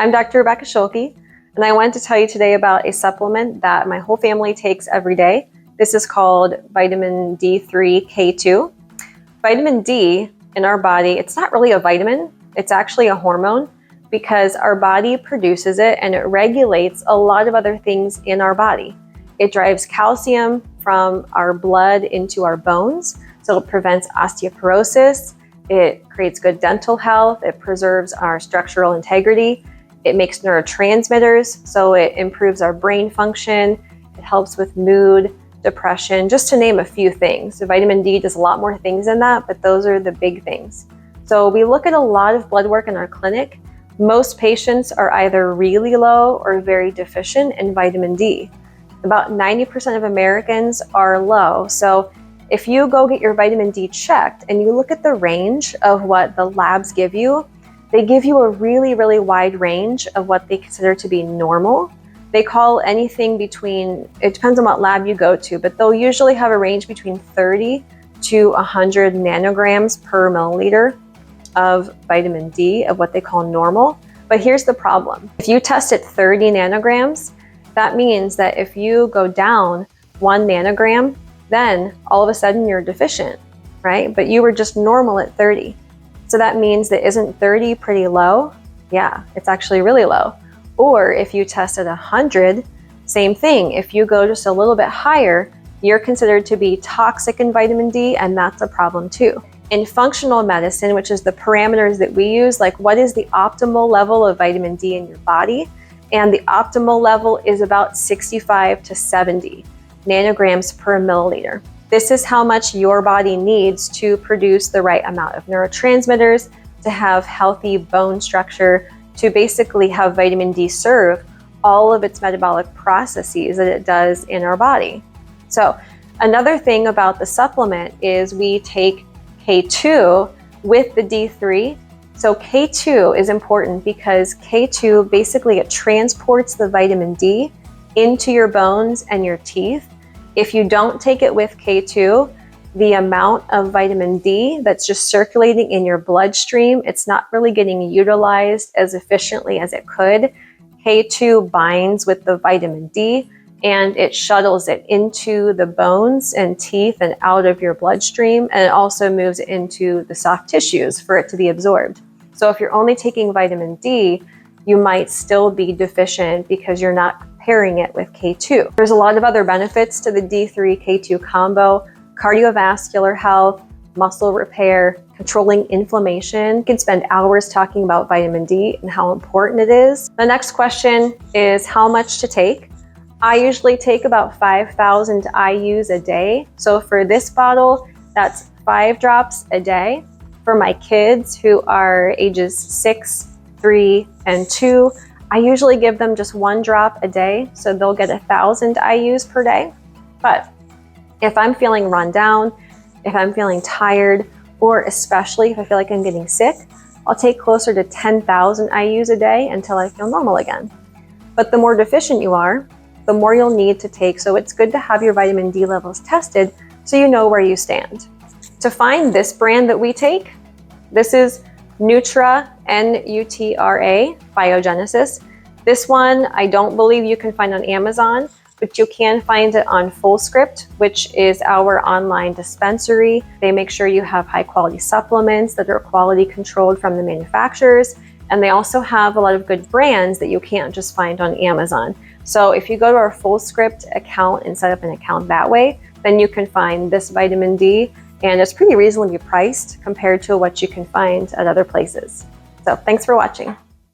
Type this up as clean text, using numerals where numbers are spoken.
I'm Dr. Rebecca Schulke, and I wanted to tell you today about a supplement that my whole family takes every day. This is called vitamin D3 K2. Vitamin D in our body, it's not really a vitamin, it's actually a hormone because our body produces it and it regulates a lot of other things in our body. It drives calcium from our blood into our bones, so it prevents osteoporosis, it creates good dental health, it preserves our structural integrity, it makes neurotransmitters, so it improves our brain function, it helps with mood, depression, just to name a few things. So vitamin D does a lot more things than that, but those are the big things. So we look at a lot of blood work in our clinic. Most patients are either really low or very deficient in vitamin D. About 90% of Americans are low. So if you go get your vitamin D checked and you look at the range of what the labs give you, they give you a really, really wide range of what they consider to be normal. They call anything between, it depends on what lab you go to, but they'll usually have a range between 30 to 100 nanograms per milliliter of vitamin D of what they call normal. But here's the problem. If you test at 30 nanograms, that means that if you go down 1 nanogram, then all of a sudden you're deficient, right? But you were just normal at 30. So that means that isn't 30 pretty low? Yeah, it's actually really low. Or if you test at 100, same thing. If you go just a little bit higher, you're considered to be toxic in vitamin D, and that's a problem too. In functional medicine, which is the parameters that we use, like what is the optimal level of vitamin D in your body? And the optimal level is about 65 to 70 nanograms per milliliter. This is how much your body needs to produce the right amount of neurotransmitters, to have healthy bone structure, to basically have vitamin D serve all of its metabolic processes that it does in our body. So another thing about the supplement is we take K2 with the D3. So K2 is important because K2 basically it transports the vitamin D into your bones and your teeth. If you don't take it with K2, the amount of vitamin D that's just circulating in your bloodstream, it's not really getting utilized as efficiently as it could. K2 binds with the vitamin D and it shuttles it into the bones and teeth and out of your bloodstream, and it also moves it into the soft tissues for it to be absorbed. So if you're only taking vitamin D, you might still be deficient because you're not pairing it with K2. There's a lot of other benefits to the D3 K2 combo: cardiovascular health, muscle repair, controlling inflammation. You can spend hours talking about vitamin D and how important it is. The next question is how much to take. I usually take about 5,000 IUs a day. So for this bottle, that's 5 drops a day. For my kids who are ages 6, 3, and 2, I usually give them just 1 drop a day, so they'll get 1,000 IUs per day. But if I'm feeling run down, if I'm feeling tired, or especially if I feel like I'm getting sick, I'll take closer to 10,000 IUs a day until I feel normal again. But the more deficient you are, the more you'll need to take, so it's good to have your vitamin D levels tested so you know where you stand. To find this brand that we take, this is Nutra, N-U-T-R-A, Biogenesis. This one I don't believe you can find on Amazon, but you can find it on Fullscript, which is our online dispensary. They make sure you have high quality supplements that are quality controlled from the manufacturers. And they also have a lot of good brands that you can't just find on Amazon. So if you go to our Fullscript account and set up an account that way, then you can find this vitamin D, and it's pretty reasonably priced compared to what you can find at other places. So thanks for watching.